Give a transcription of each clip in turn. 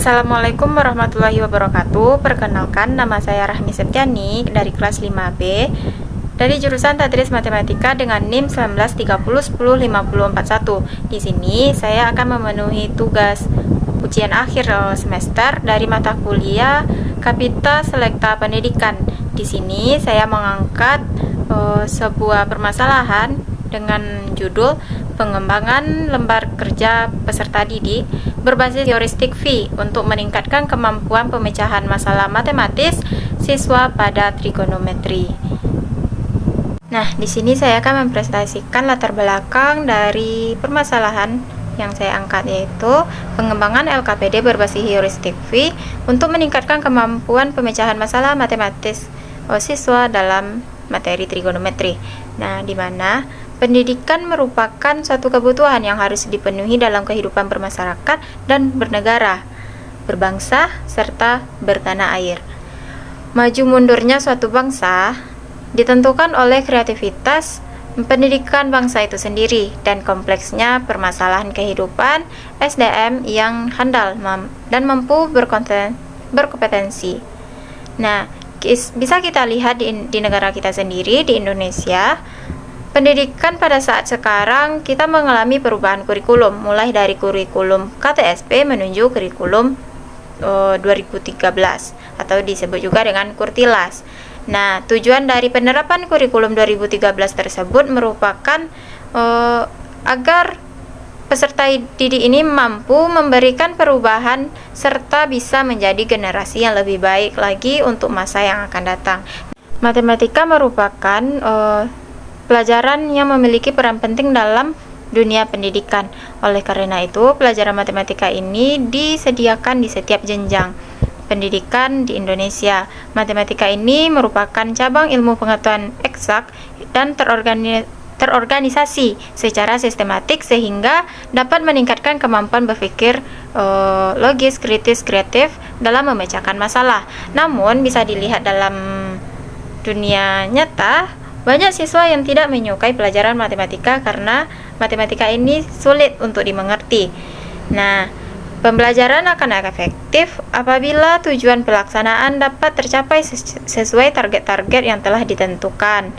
Assalamualaikum warahmatullahi wabarakatuh. Perkenalkan, nama saya Rahmi Septiani dari kelas 5B dari jurusan Tadris Matematika dengan NIM 1930105041. Di sini saya akan memenuhi tugas ujian akhir semester dari mata kuliah Kapita Selekta Pendidikan. Di sini saya mengangkat sebuah permasalahan dengan judul pengembangan lembar kerja peserta didik berbasis heuristik V untuk meningkatkan kemampuan pemecahan masalah matematis siswa pada trigonometri. Nah, di sini saya akan mempresentasikan latar belakang dari permasalahan yang saya angkat, yaitu pengembangan LKPD berbasis heuristik V untuk meningkatkan kemampuan pemecahan masalah matematis siswa dalam materi trigonometri. Nah, di mana pendidikan merupakan suatu kebutuhan yang harus dipenuhi dalam kehidupan bermasyarakat dan bernegara, berbangsa, serta bertanah air. Maju mundurnya suatu bangsa ditentukan oleh kreativitas pendidikan bangsa itu sendiri dan kompleksnya permasalahan kehidupan SDM yang handal dan mampu berkompetensi. Nah, bisa kita lihat di negara kita sendiri, di Indonesia. Pendidikan pada saat sekarang kita mengalami perubahan kurikulum, mulai dari kurikulum KTSP menuju kurikulum 2013 atau disebut juga dengan Kurtilas. Nah, tujuan dari penerapan kurikulum 2013 tersebut merupakan agar peserta didik ini mampu memberikan perubahan serta bisa menjadi generasi yang lebih baik lagi untuk masa yang akan datang. Matematika merupakan pelajaran yang memiliki peran penting dalam dunia pendidikan. Oleh karena itu, pelajaran matematika ini disediakan di setiap jenjang pendidikan di Indonesia. Matematika ini merupakan cabang ilmu pengetahuan eksak dan terorganisasi secara sistematik sehingga dapat meningkatkan kemampuan berpikir logis, kritis, kreatif dalam memecahkan masalah. Namun, bisa dilihat dalam dunia nyata, banyak siswa yang tidak menyukai pelajaran matematika karena matematika ini sulit untuk dimengerti. Nah, pembelajaran akan efektif apabila tujuan pelaksanaan dapat tercapai sesuai target-target yang telah ditentukan.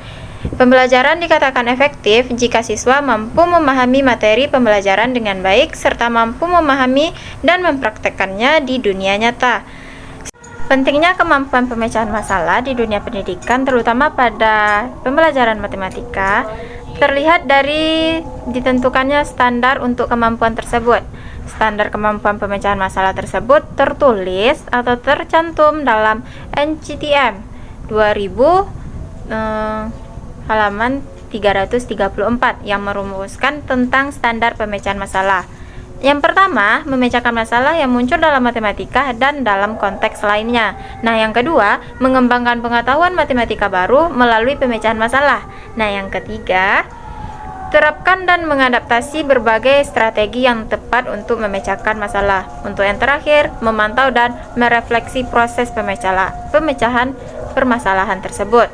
Pembelajaran dikatakan efektif jika siswa mampu memahami materi pembelajaran dengan baik serta mampu memahami dan mempraktekkannya di dunia nyata. Pentingnya kemampuan pemecahan masalah di dunia pendidikan, terutama pada pembelajaran matematika, terlihat dari ditentukannya standar untuk kemampuan tersebut. Standar kemampuan pemecahan masalah tersebut tertulis atau tercantum dalam NCTM 2000 halaman 334 yang merumuskan tentang standar pemecahan masalah. Yang pertama, memecahkan masalah yang muncul dalam matematika dan dalam konteks lainnya. Nah, yang kedua, mengembangkan pengetahuan matematika baru melalui pemecahan masalah. Nah, yang ketiga, terapkan dan mengadaptasi berbagai strategi yang tepat untuk memecahkan masalah. Untuk yang terakhir, memantau dan merefleksi proses pemecahan permasalahan tersebut.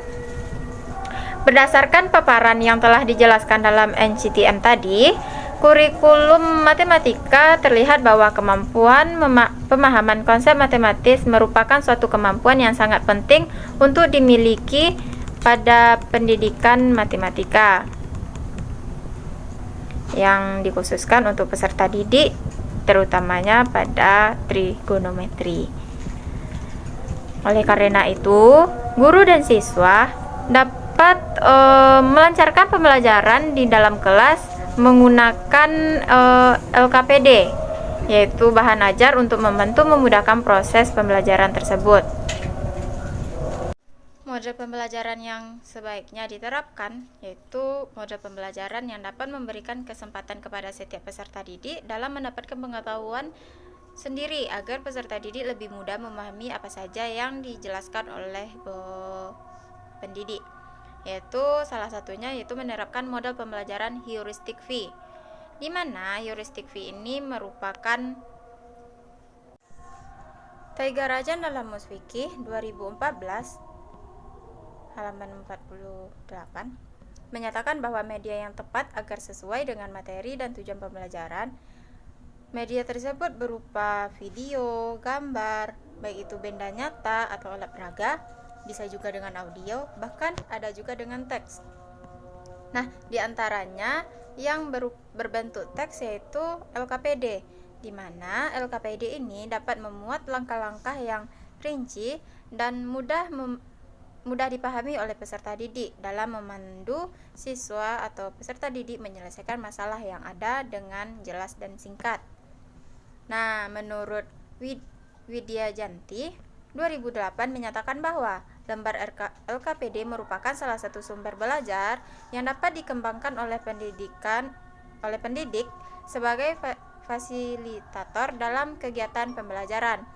Berdasarkan paparan yang telah dijelaskan dalam NCTM tadi, kurikulum matematika terlihat bahwa kemampuan pemahaman konsep matematis merupakan suatu kemampuan yang sangat penting untuk dimiliki pada pendidikan matematika yang dikhususkan untuk peserta didik, terutamanya pada trigonometri. Oleh karena itu, guru dan siswa dapat melancarkan pembelajaran di dalam kelas menggunakan LKPD, yaitu bahan ajar untuk membantu memudahkan proses pembelajaran tersebut. Model pembelajaran yang sebaiknya diterapkan yaitu model pembelajaran yang dapat memberikan kesempatan kepada setiap peserta didik dalam mendapatkan pengetahuan sendiri agar peserta didik lebih mudah memahami apa saja yang dijelaskan oleh pendidik. Yaitu salah satunya yaitu menerapkan model pembelajaran heuristik V, di mana heuristik V ini merupakan Taigarajan dalam Musfikih 2014 halaman 48 menyatakan bahwa media yang tepat agar sesuai dengan materi dan tujuan pembelajaran Media tersebut berupa video, gambar, baik itu benda nyata atau alat peraga, bisa juga dengan audio, bahkan ada juga dengan teks. Nah, diantaranya yang berbentuk teks yaitu LKPD, di mana LKPD ini dapat memuat langkah-langkah yang rinci dan mudah dipahami oleh peserta didik dalam memandu siswa atau peserta didik menyelesaikan masalah yang ada dengan jelas dan singkat. Nah, menurut Widya Janti 2008 menyatakan bahwa lembar LKPD merupakan salah satu sumber belajar yang dapat dikembangkan oleh pendidik sebagai fasilitator dalam kegiatan pembelajaran.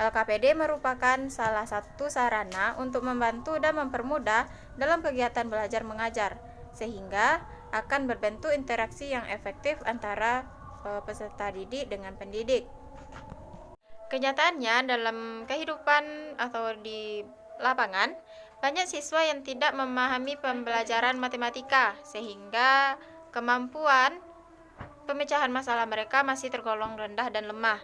LKPD merupakan salah satu sarana untuk membantu dan mempermudah dalam kegiatan belajar mengajar, sehingga akan berbentuk interaksi yang efektif antara peserta didik dengan pendidik. Kenyataannya dalam kehidupan atau di lapangan, banyak siswa yang tidak memahami pembelajaran matematika, sehingga kemampuan pemecahan masalah mereka masih tergolong rendah dan lemah.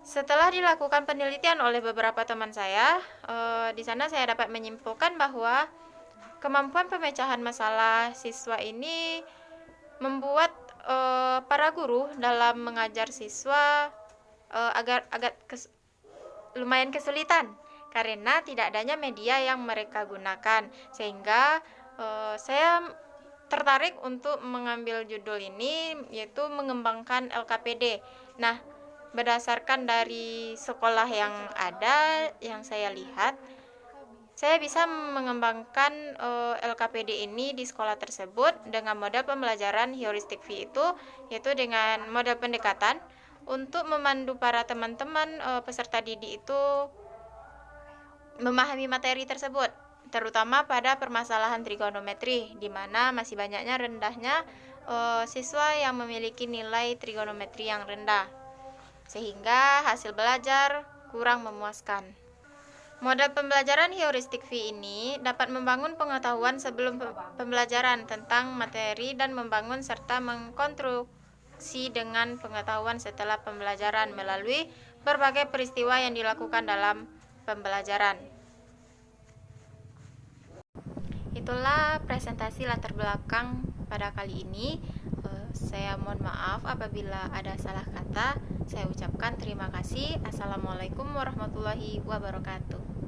Setelah dilakukan penelitian oleh beberapa teman saya, di sana saya dapat menyimpulkan bahwa kemampuan pemecahan masalah siswa ini membuat para guru dalam mengajar siswa lumayan kesulitan karena tidak adanya media yang mereka gunakan, sehingga saya tertarik untuk mengambil judul ini, yaitu mengembangkan LKPD. Nah, berdasarkan dari sekolah yang ada yang saya lihat, saya bisa mengembangkan LKPD ini di sekolah tersebut dengan model pembelajaran heuristic V itu, yaitu dengan model pendekatan untuk memandu para teman-teman peserta didik itu memahami materi tersebut, terutama pada permasalahan trigonometri, di mana masih banyaknya rendahnya siswa yang memiliki nilai trigonometri yang rendah, sehingga hasil belajar kurang memuaskan. Model pembelajaran heuristic V ini dapat membangun pengetahuan sebelum pembelajaran tentang materi dan membangun serta mengkonstruksi dengan pengetahuan setelah pembelajaran melalui berbagai peristiwa yang dilakukan dalam pembelajaran. Itulah presentasi latar belakang pada kali ini. Saya mohon maaf apabila ada salah kata. Saya ucapkan terima kasih. Assalamualaikum warahmatullahi wabarakatuh.